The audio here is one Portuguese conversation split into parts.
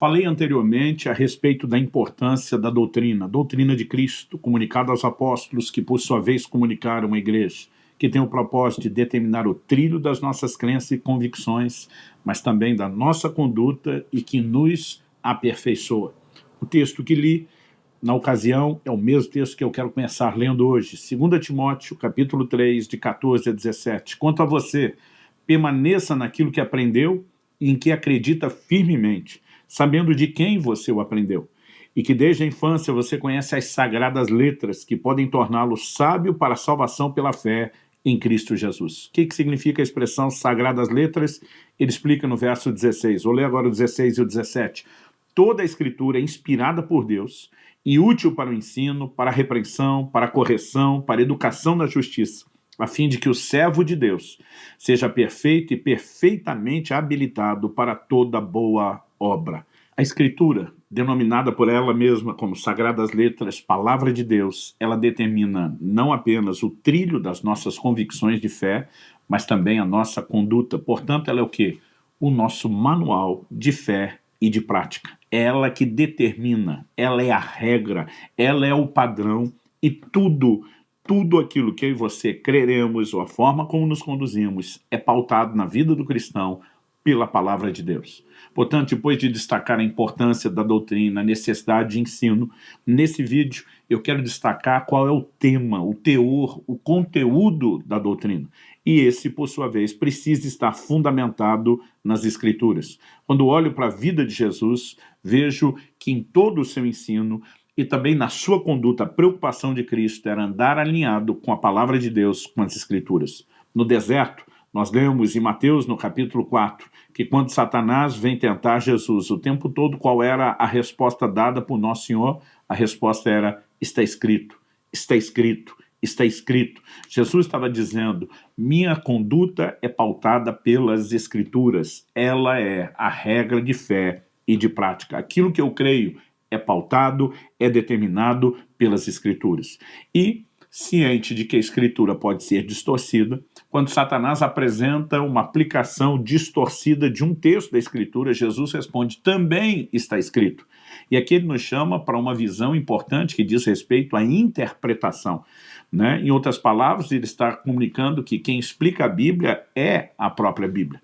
Falei anteriormente a respeito da importância da doutrina, a doutrina de Cristo, comunicada aos apóstolos, que por sua vez comunicaram à igreja, que tem o propósito de determinar o trilho das nossas crenças e convicções, mas também da nossa conduta e que nos aperfeiçoa. O texto que li, na ocasião, é o mesmo texto que eu quero começar lendo hoje, 2 Timóteo, capítulo 3, de 14 a 17. Quanto a você, permaneça naquilo que aprendeu e em que acredita firmemente, sabendo de quem você o aprendeu, e que desde a infância você conhece as sagradas letras que podem torná-lo sábio para a salvação pela fé em Cristo Jesus. O que significa a expressão sagradas letras? Ele explica no verso 16. Vou ler agora o 16 e o 17. Toda a escritura é inspirada por Deus e útil para o ensino, para a repreensão, para a correção, para a educação na justiça, a fim de que o servo de Deus seja perfeito e perfeitamente habilitado para toda boa obra. A Escritura, denominada por ela mesma como Sagradas Letras, Palavra de Deus, ela determina não apenas o trilho das nossas convicções de fé, mas também a nossa conduta. Portanto, ela é o quê? O nosso manual de fé e de prática. É ela que determina, ela é a regra, ela é o padrão e tudo aquilo que eu e você creremos ou a forma como nos conduzimos é pautado na vida do cristão pela palavra de Deus. Portanto, depois de destacar a importância da doutrina, a necessidade de ensino, nesse vídeo eu quero destacar qual é o tema, o teor, o conteúdo da doutrina. E esse, por sua vez, precisa estar fundamentado nas Escrituras. Quando olho para a vida de Jesus, vejo que em todo o seu ensino e também na sua conduta, a preocupação de Cristo era andar alinhado com a palavra de Deus, com as Escrituras. No deserto, nós lemos em Mateus, no capítulo 4, que quando Satanás vem tentar Jesus o tempo todo, qual era a resposta dada por Nosso Senhor? A resposta era, está escrito, está escrito, está escrito. Jesus estava dizendo, minha conduta é pautada pelas Escrituras, ela é a regra de fé e de prática. Aquilo que eu creio é pautado, é determinado pelas Escrituras. E, ciente de que a Escritura pode ser distorcida, quando Satanás apresenta uma aplicação distorcida de um texto da Escritura, Jesus responde, também está escrito. E aqui ele nos chama para uma visão importante que diz respeito à interpretação. Né? Em outras palavras, ele está comunicando que quem explica a Bíblia é a própria Bíblia.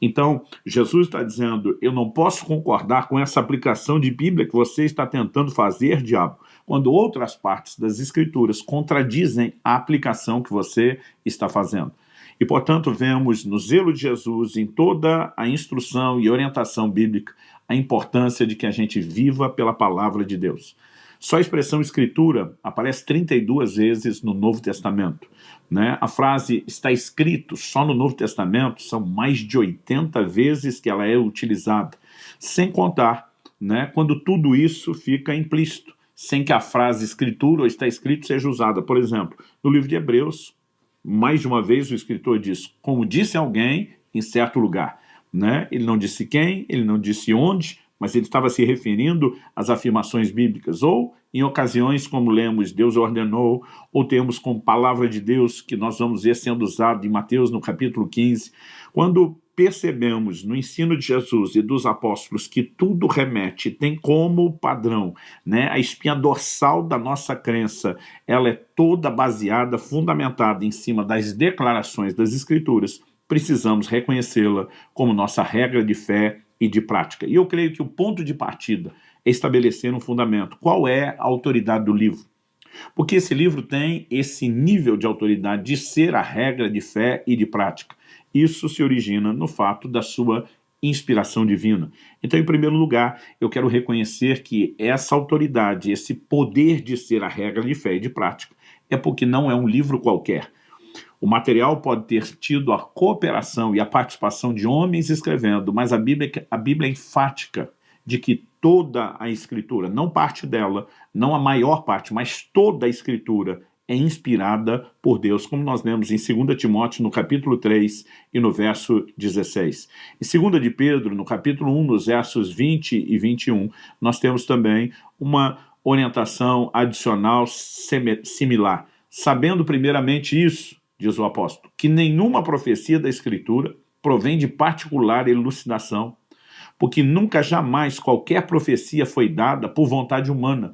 Então, Jesus está dizendo, eu não posso concordar com essa aplicação de Bíblia que você está tentando fazer, diabo, quando outras partes das Escrituras contradizem a aplicação que você está fazendo. E, portanto, vemos no zelo de Jesus, em toda a instrução e orientação bíblica, a importância de que a gente viva pela palavra de Deus. Só a expressão Escritura aparece 32 vezes no Novo Testamento. Né? A frase está escrito só no Novo Testamento são mais de 80 vezes que ela é utilizada, sem contar, né, quando tudo isso fica implícito, sem que a frase Escritura ou está escrito seja usada. Por exemplo, no livro de Hebreus, mais de uma vez o escritor diz, como disse alguém em certo lugar. Né? Ele não disse quem, ele não disse onde, mas ele estava se referindo às afirmações bíblicas, ou em ocasiões como lemos, Deus ordenou, ou temos como palavra de Deus, que nós vamos ver sendo usado em Mateus no capítulo 15, quando percebemos no ensino de Jesus e dos apóstolos que tudo remete, tem como padrão, né, a espinha dorsal da nossa crença, ela é toda baseada, fundamentada em cima das declarações das Escrituras, precisamos reconhecê-la como nossa regra de fé e de prática. E eu creio que o ponto de partida é estabelecer um fundamento. Qual é a autoridade do livro? Porque esse livro tem esse nível de autoridade de ser a regra de fé e de prática. Isso se origina no fato da sua inspiração divina. Então, em primeiro lugar, eu quero reconhecer que essa autoridade, esse poder de ser a regra de fé e de prática, é porque não é um livro qualquer. O material pode ter tido a cooperação e a participação de homens escrevendo, mas a Bíblia é enfática de que toda a Escritura, não parte dela, não a maior parte, mas toda a Escritura é inspirada por Deus, como nós lemos em 2 Timóteo, no capítulo 3 e no verso 16. Em 2 de Pedro, no capítulo 1, nos versos 20 e 21, nós temos também uma orientação adicional similar. Sabendo primeiramente isso, diz o apóstolo, que nenhuma profecia da Escritura provém de particular elucidação, porque nunca jamais qualquer profecia foi dada por vontade humana.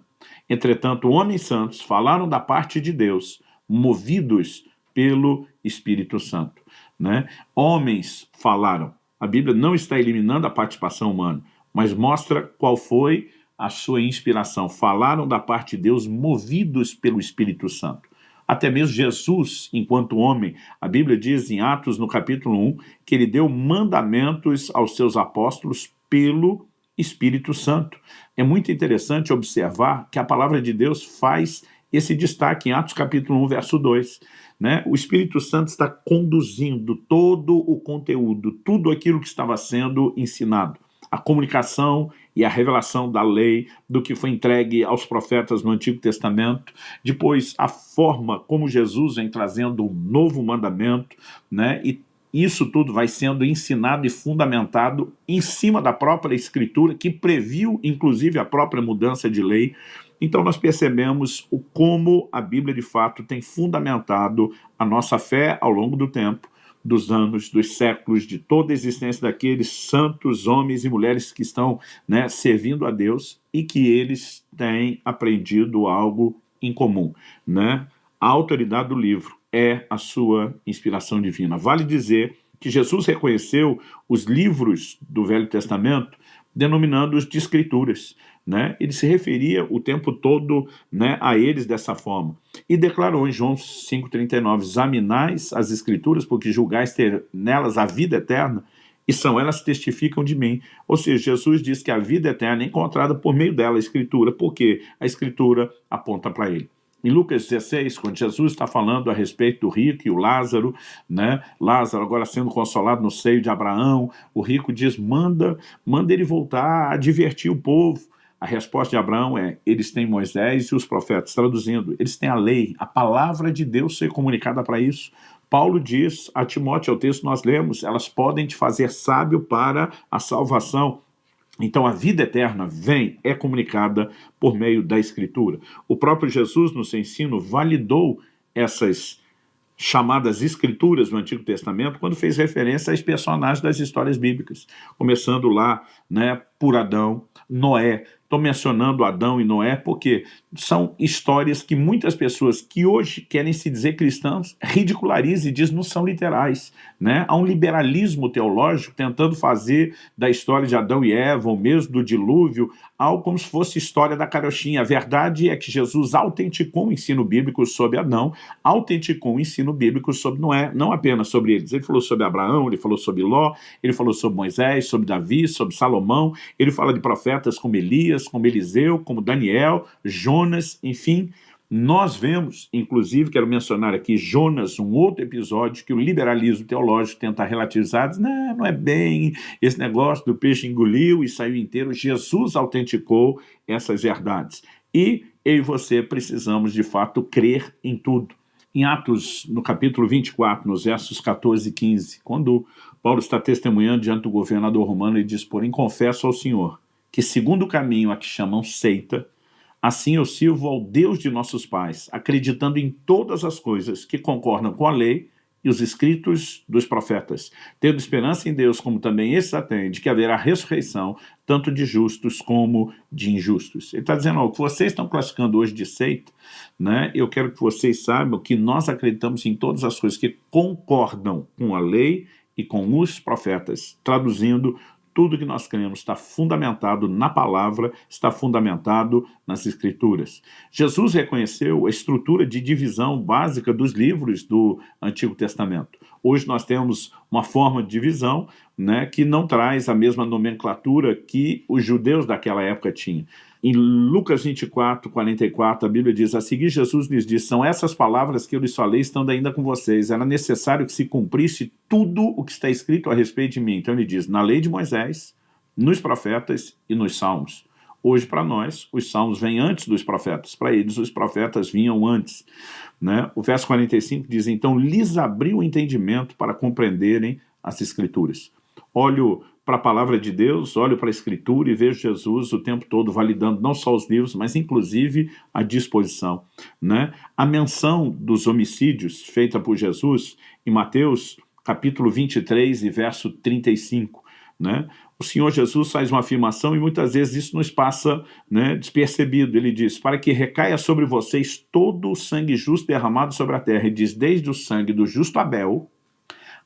Entretanto, homens santos falaram da parte de Deus, movidos pelo Espírito Santo. Né? Homens falaram. A Bíblia não está eliminando a participação humana, mas mostra qual foi a sua inspiração. Falaram da parte de Deus, movidos pelo Espírito Santo. Até mesmo Jesus, enquanto homem, a Bíblia diz em Atos, no capítulo 1, que ele deu mandamentos aos seus apóstolos pelo Espírito Santo. É muito interessante observar que a palavra de Deus faz esse destaque em Atos capítulo 1, verso 2. Né? O Espírito Santo está conduzindo todo o conteúdo, tudo aquilo que estava sendo ensinado. A comunicação e a revelação da lei, do que foi entregue aos profetas no Antigo Testamento, depois a forma como Jesus vem trazendo um novo mandamento, né? E isso tudo vai sendo ensinado e fundamentado em cima da própria Escritura, que previu, inclusive, a própria mudança de lei. Então nós percebemos como a Bíblia, de fato, tem fundamentado a nossa fé ao longo do tempo, dos anos, dos séculos, de toda a existência daqueles santos homens e mulheres que estão, né, servindo a Deus e que eles têm aprendido algo em comum. Né? A autoridade do livro é a sua inspiração divina. Vale dizer que Jesus reconheceu os livros do Velho Testamento denominando-os de escrituras. Né? Ele se referia o tempo todo, né, a eles dessa forma. E declarou em João 5,39, examinais as escrituras, porque julgais ter nelas a vida eterna, e são elas que testificam de mim. Ou seja, Jesus diz que a vida eterna é encontrada por meio dela, a escritura, porque a escritura aponta para ele. Em Lucas 16, quando Jesus está falando a respeito do rico e o Lázaro, né? Lázaro agora sendo consolado no seio de Abraão, o rico diz, manda ele voltar a divertir o povo. A resposta de Abraão é, eles têm Moisés e os profetas, traduzindo, eles têm a lei, a palavra de Deus ser comunicada para isso. Paulo diz a Timóteo, é o texto que nós lemos, elas podem te fazer sábio para a salvação. Então a vida eterna é comunicada por meio da Escritura. O próprio Jesus, no seu ensino, validou essas chamadas Escrituras no Antigo Testamento quando fez referência aos personagens das histórias bíblicas. Começando lá, né, por Adão, Noé. Estou mencionando Adão e Noé porque são histórias que muitas pessoas que hoje querem se dizer cristãos ridicularizam e dizem não são literais. Né? Há um liberalismo teológico tentando fazer da história de Adão e Eva, ou mesmo do dilúvio, algo como se fosse história da carochinha. A verdade é que Jesus autenticou o ensino bíblico sobre Adão, autenticou o ensino bíblico sobre Noé, não apenas sobre eles. Ele falou sobre Abraão, ele falou sobre Ló, ele falou sobre Moisés, sobre Davi, sobre Salomão, ele fala de profetas como Elias, como Eliseu, como Daniel, Jonas, enfim. Nós vemos, inclusive, quero mencionar aqui Jonas, um outro episódio que o liberalismo teológico tenta relativizar, diz, não é bem esse negócio do peixe engoliu e saiu inteiro. Jesus autenticou essas verdades. E eu e você precisamos, de fato, crer em tudo. Em Atos, no capítulo 24, nos versos 14 e 15, quando Paulo está testemunhando diante do governador romano, ele diz, porém, confesso ao Senhor que segundo o caminho a que chamam seita, assim eu sirvo ao Deus de nossos pais, acreditando em todas as coisas que concordam com a lei e os escritos dos profetas, tendo esperança em Deus, como também esses a têm, de que haverá ressurreição, tanto de justos como de injustos. Ele está dizendo, o que vocês estão classificando hoje de seita, né, eu quero que vocês saibam que nós acreditamos em todas as coisas que concordam com a lei e com os profetas, traduzindo, tudo que nós cremos está fundamentado na palavra, está fundamentado nas Escrituras. Jesus reconheceu a estrutura de divisão básica dos livros do Antigo Testamento. Hoje nós temos uma forma de divisão, né, que não traz a mesma nomenclatura que os judeus daquela época tinham. Em Lucas 24, 44, a Bíblia diz, a seguir Jesus lhes disse, são essas palavras que eu lhes falei, estando ainda com vocês. Era necessário que se cumprisse tudo o que está escrito a respeito de mim. Então ele diz, na lei de Moisés, nos profetas e nos salmos. Hoje, para nós, os salmos vêm antes dos profetas. Para eles, os profetas vinham antes. Né? O verso 45 diz, então lhes abriu o entendimento para compreenderem as Escrituras. Olho para a palavra de Deus, olho para a Escritura e vejo Jesus o tempo todo validando não só os livros, mas inclusive a disposição. Né? A menção dos homicídios feita por Jesus em Mateus, capítulo 23 e verso 35, né? O Senhor Jesus faz uma afirmação e muitas vezes isso nos passa, né, despercebido. Ele diz, para que recaia sobre vocês todo o sangue justo derramado sobre a terra. Ele diz, desde o sangue do justo Abel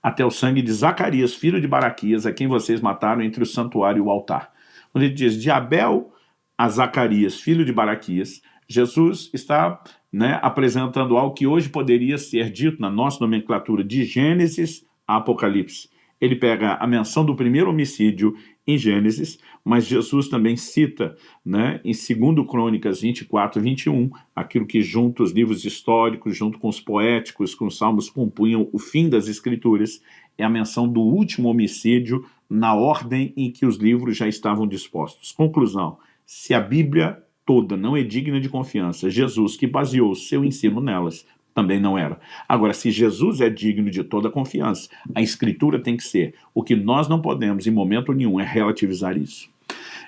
até o sangue de Zacarias, filho de Baraquias, a quem vocês mataram entre o santuário e o altar. Quando ele diz de Abel a Zacarias, filho de Baraquias, Jesus está, né, apresentando algo que hoje poderia ser dito na nossa nomenclatura de Gênesis a Apocalipse. Ele pega a menção do primeiro homicídio em Gênesis, mas Jesus também cita, né, em 2 Crônicas 24 e 21, aquilo que junto os livros históricos, junto com os poéticos, com os salmos, compunham o fim das Escrituras, é a menção do último homicídio na ordem em que os livros já estavam dispostos. Conclusão, se a Bíblia toda não é digna de confiança, Jesus, que baseou seu ensino nelas, também não era. Agora, se Jesus é digno de toda confiança, a Escritura tem que ser. O que nós não podemos, em momento nenhum, é relativizar isso.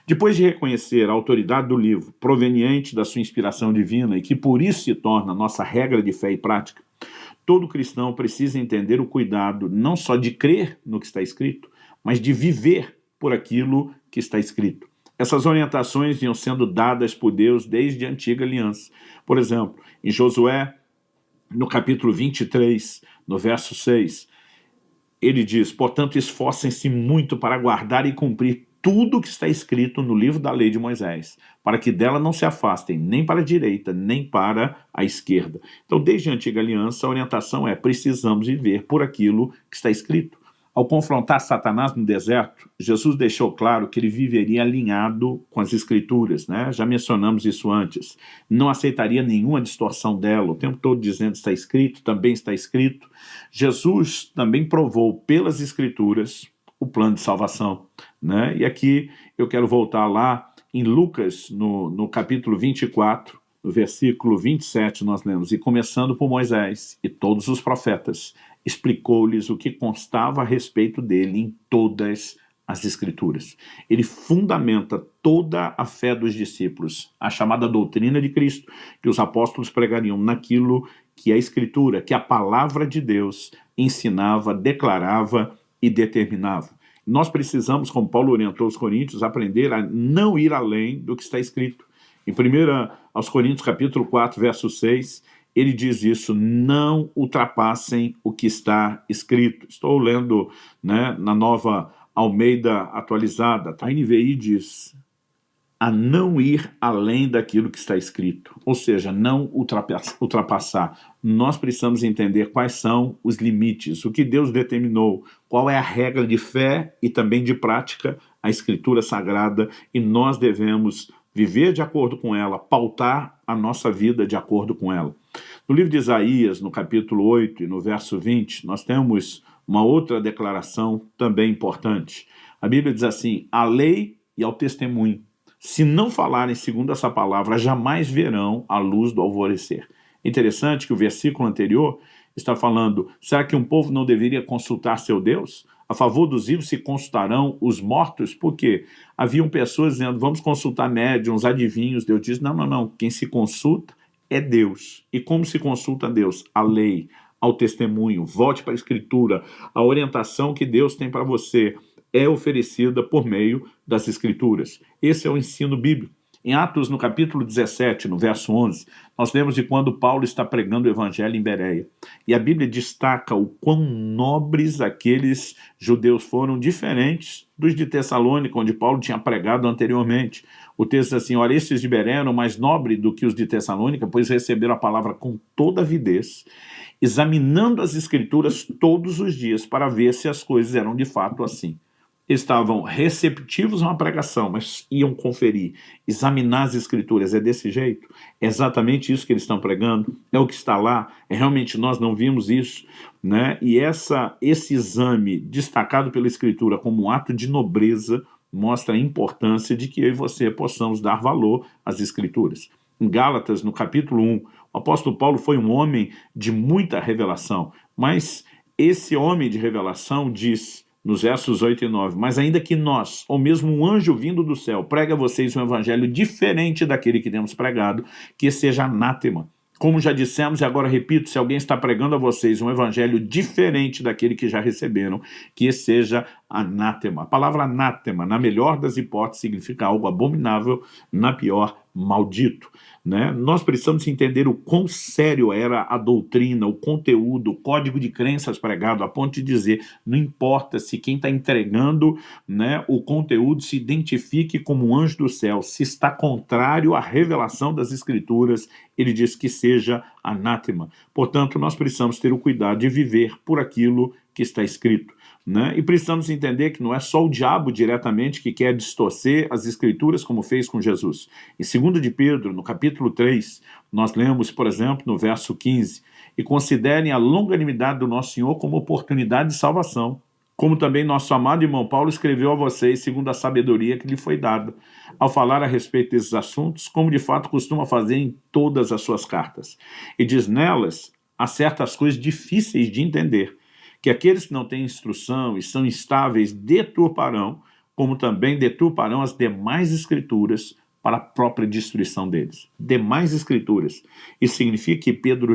Depois de reconhecer a autoridade do livro, proveniente da sua inspiração divina, e que por isso se torna nossa regra de fé e prática, todo cristão precisa entender o cuidado não só de crer no que está escrito, mas de viver por aquilo que está escrito. Essas orientações vinham sendo dadas por Deus desde a antiga aliança. Por exemplo, em Josué, no capítulo 23, no verso 6, ele diz, portanto, esforcem-se muito para guardar e cumprir tudo o que está escrito no livro da lei de Moisés, para que dela não se afastem nem para a direita, nem para a esquerda. Então, desde a antiga aliança, a orientação é, precisamos viver por aquilo que está escrito. Ao confrontar Satanás no deserto, Jesus deixou claro que ele viveria alinhado com as Escrituras, né? Já mencionamos isso antes. Não aceitaria nenhuma distorção dela, o tempo todo dizendo está escrito, também está escrito. Jesus também provou pelas Escrituras o plano de salvação, né? E aqui eu quero voltar lá em Lucas, no capítulo 24, no versículo 27, nós lemos, e começando por Moisés e todos os profetas, explicou-lhes o que constava a respeito dele em todas as Escrituras. Ele fundamenta toda a fé dos discípulos, a chamada doutrina de Cristo, que os apóstolos pregariam naquilo que a Escritura, que a palavra de Deus ensinava, declarava e determinava. Nós precisamos, como Paulo orientou os coríntios, aprender a não ir além do que está escrito. Em 1 aos Coríntios, capítulo 4, verso 6, ele diz isso, não ultrapassem o que está escrito. Estou lendo, né, na Nova Almeida atualizada. A NVI diz a não ir além daquilo que está escrito, ou seja, não ultrapassar. Nós precisamos entender quais são os limites, o que Deus determinou, qual é a regra de fé e também de prática, a Escritura Sagrada, e nós devemos viver de acordo com ela, pautar a nossa vida de acordo com ela. No livro de Isaías, no capítulo 8 e no verso 20, nós temos uma outra declaração também importante. A Bíblia diz assim, à lei e ao testemunho, se não falarem segundo essa palavra, jamais verão a luz do alvorecer. Interessante que o versículo anterior está falando, será que um povo não deveria consultar seu Deus? A favor dos vivos se consultarão os mortos? Por quê? Haviam pessoas dizendo, vamos consultar médiuns, adivinhos. Deus diz, não, não, não, quem se consulta é Deus. E como se consulta a Deus? A lei, ao testemunho, volte para a Escritura. A orientação que Deus tem para você é oferecida por meio das Escrituras. Esse é o ensino bíblico. Em Atos, no capítulo 17, no verso 11, nós lemos de quando Paulo está pregando o evangelho em Bereia. E a Bíblia destaca o quão nobres aqueles judeus foram, diferentes dos de Tessalônica, onde Paulo tinha pregado anteriormente. O texto diz assim, ora, estes de Bereia eram mais nobres do que os de Tessalônica, pois receberam a palavra com toda avidez, examinando as Escrituras todos os dias para ver se as coisas eram de fato assim. Estavam receptivos a uma pregação, mas iam conferir, examinar as Escrituras. É desse jeito? É exatamente isso que eles estão pregando? É o que está lá? É realmente nós não vimos isso? Né? E esse exame destacado pela Escritura como um ato de nobreza mostra a importância de que eu e você possamos dar valor às Escrituras. Em Gálatas, no capítulo 1, o apóstolo Paulo foi um homem de muita revelação, mas esse homem de revelação diz, nos versos 8 e 9, mas ainda que nós, ou mesmo um anjo vindo do céu, pregue a vocês um evangelho diferente daquele que temos pregado, que seja anátema. Como já dissemos e agora repito, se alguém está pregando a vocês um evangelho diferente daquele que já receberam, que seja anátema. A palavra anátema, na melhor das hipóteses, significa algo abominável, na pior, maldito. Né? Nós precisamos entender o quão sério era a doutrina, o conteúdo, o código de crenças pregado, a ponto de dizer, não importa se quem está entregando, né, o conteúdo se identifique como um anjo do céu, se está contrário à revelação das Escrituras, ele diz que seja anátema. Portanto, nós precisamos ter o cuidado de viver por aquilo que está escrito. Né? E precisamos entender que não é só o diabo diretamente que quer distorcer as Escrituras como fez com Jesus. Em 2 de Pedro, no capítulo 3, nós lemos, por exemplo, no verso 15, e considerem a longanimidade do nosso Senhor como oportunidade de salvação, como também nosso amado irmão Paulo escreveu a vocês segundo a sabedoria que lhe foi dada, ao falar a respeito desses assuntos, como de fato costuma fazer em todas as suas cartas. E diz nelas, há certas coisas difíceis de entender, que aqueles que não têm instrução e são instáveis deturparão, como também deturparão as demais escrituras para a própria destruição deles. Demais escrituras. Isso significa que Pedro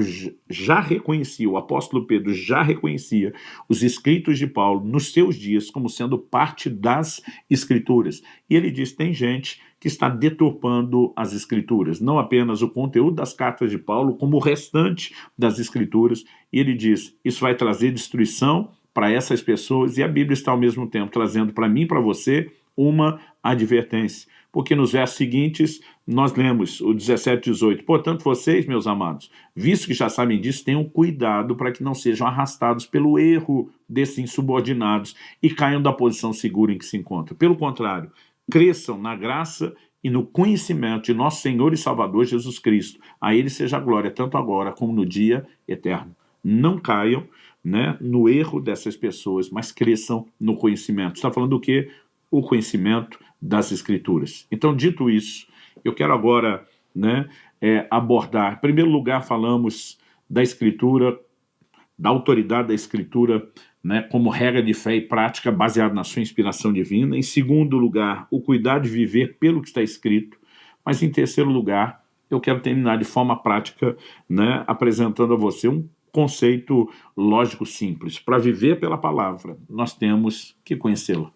já reconhecia, o apóstolo Pedro já reconhecia os escritos de Paulo nos seus dias como sendo parte das escrituras. E ele diz, tem gente que está deturpando as escrituras, não apenas o conteúdo das cartas de Paulo, como o restante das escrituras. E ele diz, isso vai trazer destruição para essas pessoas, e a Bíblia está ao mesmo tempo trazendo para mim e para você uma advertência. Porque nos versos seguintes nós lemos o 17 e 18. Portanto, vocês, meus amados, visto que já sabem disso, tenham cuidado para que não sejam arrastados pelo erro desses insubordinados e caiam da posição segura em que se encontram. Pelo contrário, cresçam na graça e no conhecimento de nosso Senhor e Salvador Jesus Cristo. A Ele seja a glória, tanto agora como no dia eterno. Não caiam, né, no erro dessas pessoas, mas cresçam no conhecimento. Está falando do quê? O conhecimento das Escrituras. Então, dito isso, eu quero agora, né, abordar. Em primeiro lugar, falamos da Escritura, da autoridade da Escritura, né, como regra de fé e prática baseada na sua inspiração divina. Em segundo lugar, o cuidado de viver pelo que está escrito. Mas em terceiro lugar, eu quero terminar de forma prática, né, apresentando a você um conceito lógico simples. Para viver pela palavra, nós temos que conhecê-la.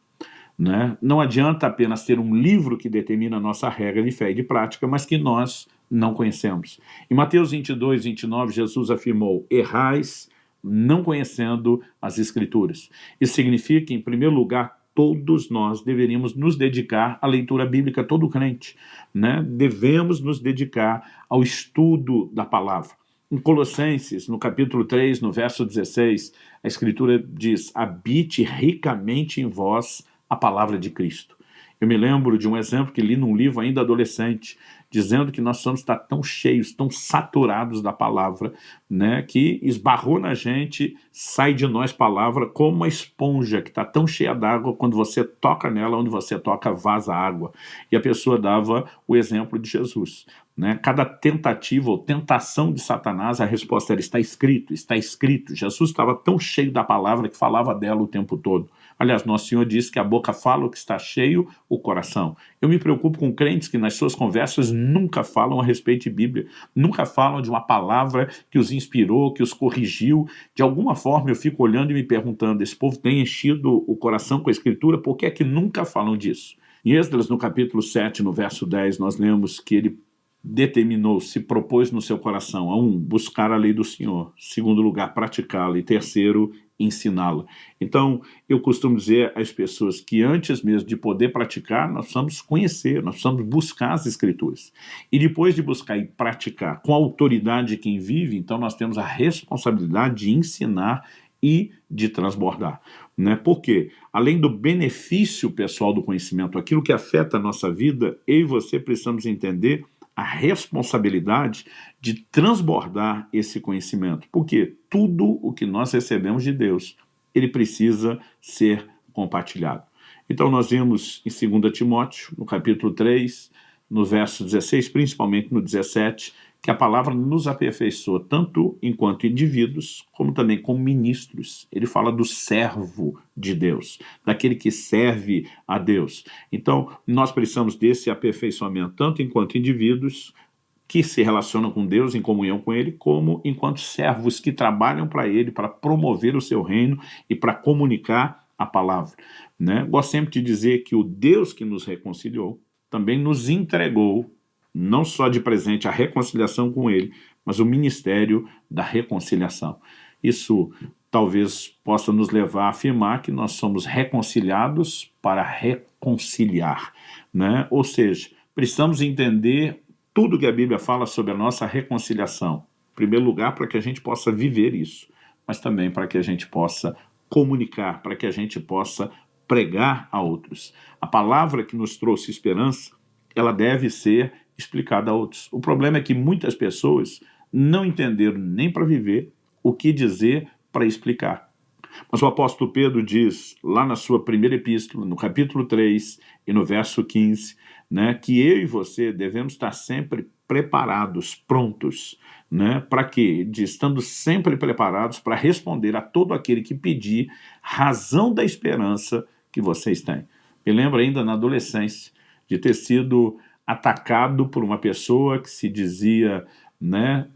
Né? Não adianta apenas ter um livro que determina a nossa regra de fé e de prática, mas que nós não conhecemos. Em Mateus 22, 29, Jesus afirmou, errais não conhecendo as Escrituras. Isso significa que, em primeiro lugar, todos nós deveríamos nos dedicar à leitura bíblica, todo crente. Né? Devemos nos dedicar ao estudo da palavra. Em Colossenses, no capítulo 3, no verso 16, a Escritura diz, habite ricamente em vós a palavra de Cristo. Eu me lembro de um exemplo que li num livro ainda adolescente, dizendo que nós somos tão cheios, tão saturados da palavra, né, que esbarrou na gente, sai de nós palavra como uma esponja que está tão cheia d'água, quando você toca nela, onde você toca, vaza água. E a pessoa dava o exemplo de Jesus. Né? Cada tentativa ou tentação de Satanás, a resposta era, está escrito, está escrito. Jesus estava tão cheio da palavra que falava dela o tempo todo. Aliás, Nosso Senhor disse que a boca fala o que está cheio, o coração. Eu me preocupo com crentes que nas suas conversas nunca falam a respeito de Bíblia, nunca falam de uma palavra que os inspirou, que os corrigiu. De alguma forma eu fico olhando e me perguntando, esse povo tem enchido o coração com a Escritura, por que é que nunca falam disso? Em Esdras, no capítulo 7, no verso 10, nós lemos que ele determinou, se propôs no seu coração, a 1, buscar a lei do Senhor, segundo lugar, praticá-la, e terceiro, ensiná-la. Então, eu costumo dizer às pessoas que antes mesmo de poder praticar, nós precisamos conhecer, nós precisamos buscar as Escrituras. E depois de buscar e praticar com a autoridade de quem vive, então nós temos a responsabilidade de ensinar e de transbordar. Né? Porque, além do benefício pessoal do conhecimento, aquilo que afeta a nossa vida, eu e você precisamos entender a responsabilidade de transbordar esse conhecimento, porque tudo o que nós recebemos de Deus, ele precisa ser compartilhado. Então nós vimos em 2 Timóteo, no capítulo 3, no verso 16, principalmente no 17, que a palavra nos aperfeiçoa tanto enquanto indivíduos, como também como ministros. Ele fala do servo de Deus, daquele que serve a Deus. Então, nós precisamos desse aperfeiçoamento, tanto enquanto indivíduos que se relacionam com Deus, em comunhão com Ele, como enquanto servos que trabalham para Ele, para promover o seu reino e para comunicar a palavra, né? Gosto sempre de dizer que o Deus que nos reconciliou também nos entregou, não só de presente a reconciliação com Ele, mas o ministério da reconciliação. Isso talvez possa nos levar a afirmar que nós somos reconciliados para reconciliar, né? Ou seja, precisamos entender tudo que a Bíblia fala sobre a nossa reconciliação. Em primeiro lugar, para que a gente possa viver isso, mas também para que a gente possa comunicar, para que a gente possa pregar a outros. A palavra que nos trouxe esperança, ela deve ser explicada a outros. O problema é que muitas pessoas não entenderam nem para viver o que dizer para explicar. Mas o apóstolo Pedro diz, lá na sua primeira epístola, no capítulo 3 e no verso 15, né, que eu e você devemos estar sempre preparados, prontos, né, para quê? Estando sempre preparados para responder a todo aquele que pedir razão da esperança que vocês têm. Me lembro ainda na adolescência de ter sido atacado por uma pessoa que se dizia, né,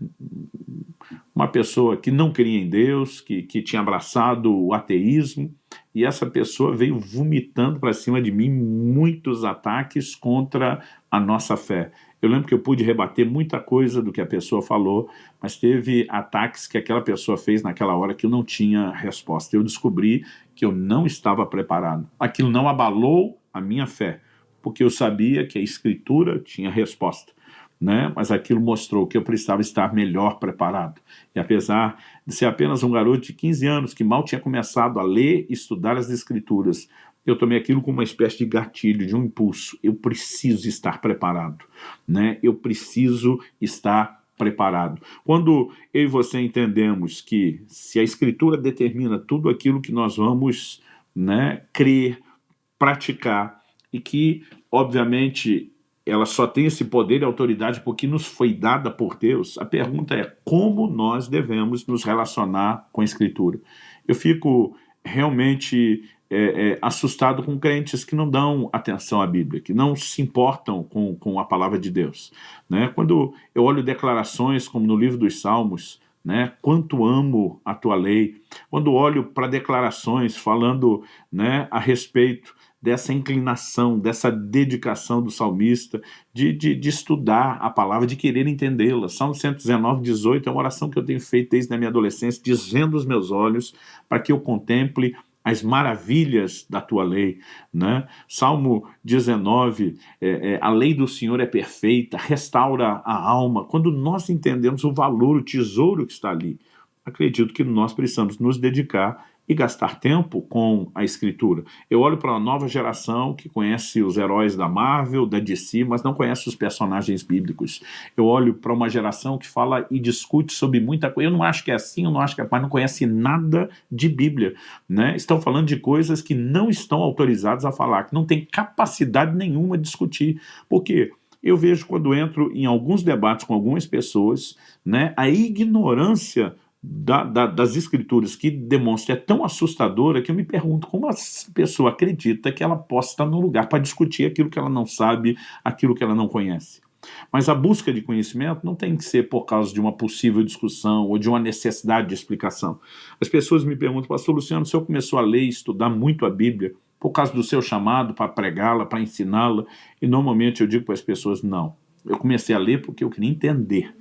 uma pessoa que não cria em Deus, que tinha abraçado o ateísmo, e essa pessoa veio vomitando para cima de mim muitos ataques contra a nossa fé. Eu lembro que eu pude rebater muita coisa do que a pessoa falou, mas teve ataques que aquela pessoa fez naquela hora que eu não tinha resposta. Eu descobri que eu não estava preparado. Aquilo não abalou a minha fé, porque eu sabia que a Escritura tinha resposta, né? Mas aquilo mostrou que eu precisava estar melhor preparado. E apesar de ser apenas um garoto de 15 anos que mal tinha começado a ler e estudar as Escrituras, eu tomei aquilo como uma espécie de gatilho, de um impulso. Eu preciso estar preparado, né? Eu preciso estar preparado. Quando eu e você entendemos que se a Escritura determina tudo aquilo que nós vamos, né, crer, praticar, e que, obviamente, ela só tem esse poder e autoridade porque nos foi dada por Deus, a pergunta é como nós devemos nos relacionar com a Escritura. Eu fico realmente assustado com crentes que não dão atenção à Bíblia, que não se importam com a palavra de Deus, né? Quando eu olho declarações como no livro dos Salmos, né, quanto amo a tua lei, quando olho para declarações falando, né, a respeito dessa inclinação, dessa dedicação do salmista, de estudar a palavra, de querer entendê-la. Salmo 119, 18 é uma oração que eu tenho feito desde a minha adolescência, dizendo os meus olhos para que eu contemple as maravilhas da tua lei, né? Salmo 19, a lei do Senhor é perfeita, restaura a alma. Quando nós entendemos o valor, o tesouro que está ali, acredito que nós precisamos nos dedicar e gastar tempo com a Escritura. Eu olho para uma nova geração que conhece os heróis da Marvel, da DC, mas não conhece os personagens bíblicos. Eu olho para uma geração que fala e discute sobre muita coisa. Eu não acho que é assim, eu não acho que é, mas não conhece nada de Bíblia, né? Estão falando de coisas que não estão autorizadas a falar, que não tem capacidade nenhuma de discutir. Por quê? Eu vejo quando entro em alguns debates com algumas pessoas, né, a ignorância das Escrituras que demonstra é tão assustadora que eu me pergunto como a pessoa acredita que ela possa estar num lugar para discutir aquilo que ela não sabe, aquilo que ela não conhece. Mas a busca de conhecimento não tem que ser por causa de uma possível discussão ou de uma necessidade de explicação. As pessoas me perguntam, pastor Luciano, o senhor começou a ler e estudar muito a Bíblia por causa do seu chamado para pregá-la, para ensiná-la? E normalmente eu digo para as pessoas, não. Eu comecei a ler porque eu queria entender.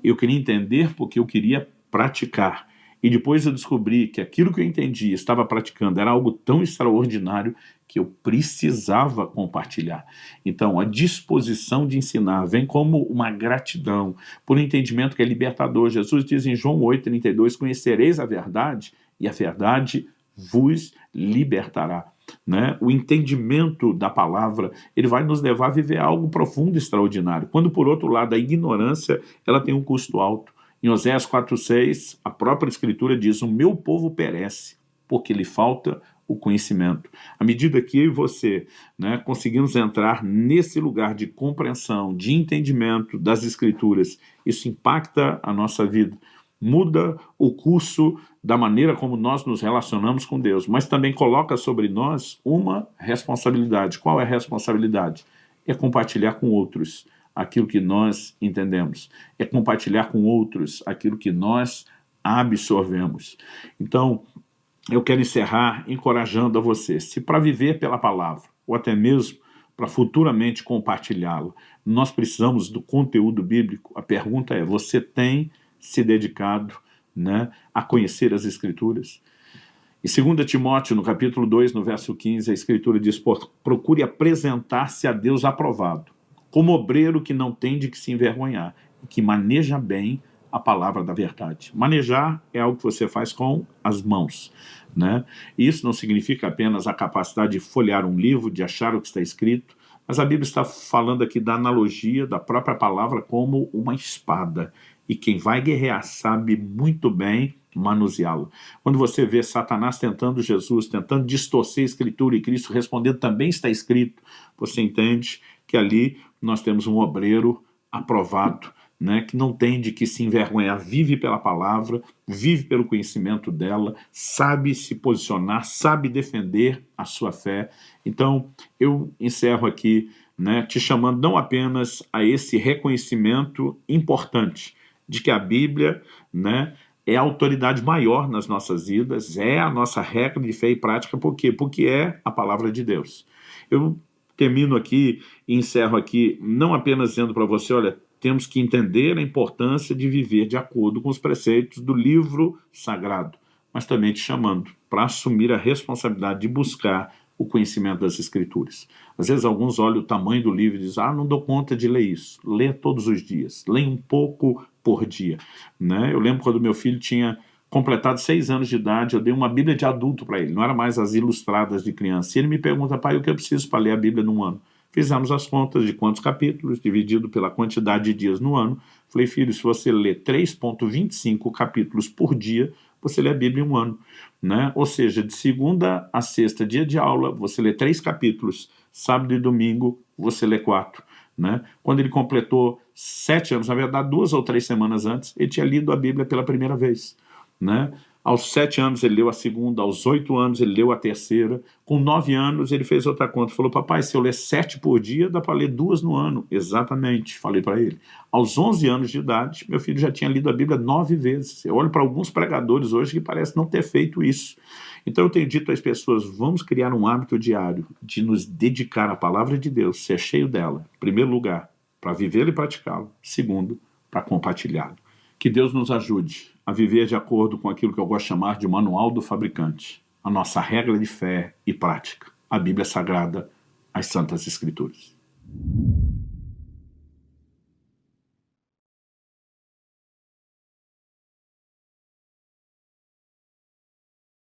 Eu queria entender porque eu queria praticar. E depois eu descobri que aquilo que eu entendi, estava praticando, era algo tão extraordinário que eu precisava compartilhar. Então, a disposição de ensinar vem como uma gratidão por um entendimento que é libertador. Jesus diz em João 8,32, conhecereis a verdade e a verdade vos libertará. Né? O entendimento da palavra, ele vai nos levar a viver algo profundo e extraordinário. Quando, por outro lado, a ignorância, ela tem um custo alto. Em Oséias 4,6, a própria Escritura diz, o meu povo perece, porque lhe falta o conhecimento. À medida que eu e você, né, conseguimos entrar nesse lugar de compreensão, de entendimento das Escrituras, isso impacta a nossa vida, muda o curso da maneira como nós nos relacionamos com Deus, mas também coloca sobre nós uma responsabilidade. Qual é a responsabilidade? É compartilhar com outros aquilo que nós entendemos, é compartilhar com outros aquilo que nós absorvemos. Então, eu quero encerrar encorajando a você, se para viver pela palavra, ou até mesmo para futuramente compartilhá-la, nós precisamos do conteúdo bíblico, a pergunta é, você tem se dedicado, né, a conhecer as Escrituras? Em 2 Timóteo, no capítulo 2, no verso 15, a Escritura diz, procure apresentar-se a Deus aprovado, como obreiro que não tem de que se envergonhar, e que maneja bem a palavra da verdade. Manejar é algo que você faz com as mãos, né? Isso não significa apenas a capacidade de folhear um livro, de achar o que está escrito, mas a Bíblia está falando aqui da analogia da própria palavra como uma espada. E quem vai guerrear sabe muito bem manuseá-lo. Quando você vê Satanás tentando Jesus, tentando distorcer a Escritura e Cristo respondendo também está escrito, você entende que ali nós temos um obreiro aprovado, né, que não tem de que se envergonhar, vive pela palavra, vive pelo conhecimento dela, sabe se posicionar, sabe defender a sua fé. Então, eu encerro aqui, né, te chamando não apenas a esse reconhecimento importante de que a Bíblia, né, é a autoridade maior nas nossas vidas, é a nossa regra de fé e prática. Por quê? Porque é a palavra de Deus. Eu termino aqui e encerro aqui não apenas dizendo para você, olha, temos que entender a importância de viver de acordo com os preceitos do livro sagrado, mas também te chamando para assumir a responsabilidade de buscar o conhecimento das Escrituras. Às vezes alguns olham o tamanho do livro e dizem, não dou conta de ler isso. Lê todos os dias, lê um pouco por dia, né? Eu lembro quando meu filho tinha completado 6 anos de idade, eu dei uma Bíblia de adulto para ele, não era mais as ilustradas de criança. E ele me pergunta, pai, o que eu preciso para ler a Bíblia num ano? Fizemos as contas de quantos capítulos, dividido pela quantidade de dias no ano. Falei, filho, se você lê 3,25 capítulos por dia, você lê a Bíblia em um ano, né? Ou seja, de segunda a sexta, dia de aula, você lê 3 capítulos, sábado e domingo, você lê 4. Né? Quando ele completou 7 anos, na verdade 2 ou 3 semanas antes, ele tinha lido a Bíblia pela primeira vez, né? Aos 7 anos ele leu a segunda, aos 8 anos ele leu a terceira, com 9 anos ele fez outra conta, falou, papai, se eu ler 7 por dia, dá para ler 2 no ano. Exatamente, falei para ele. Aos 11 anos de idade, meu filho já tinha lido a Bíblia 9 vezes. Eu olho para alguns pregadores hoje que parecem não ter feito isso. Então eu tenho dito às pessoas, vamos criar um hábito diário de nos dedicar à palavra de Deus, ser cheio dela, em primeiro lugar, para vivê-la e praticá-la, segundo, para compartilhá-la. Que Deus nos ajude a viver de acordo com aquilo que eu gosto de chamar de manual do fabricante, a nossa regra de fé e prática, a Bíblia Sagrada, as Santas Escrituras.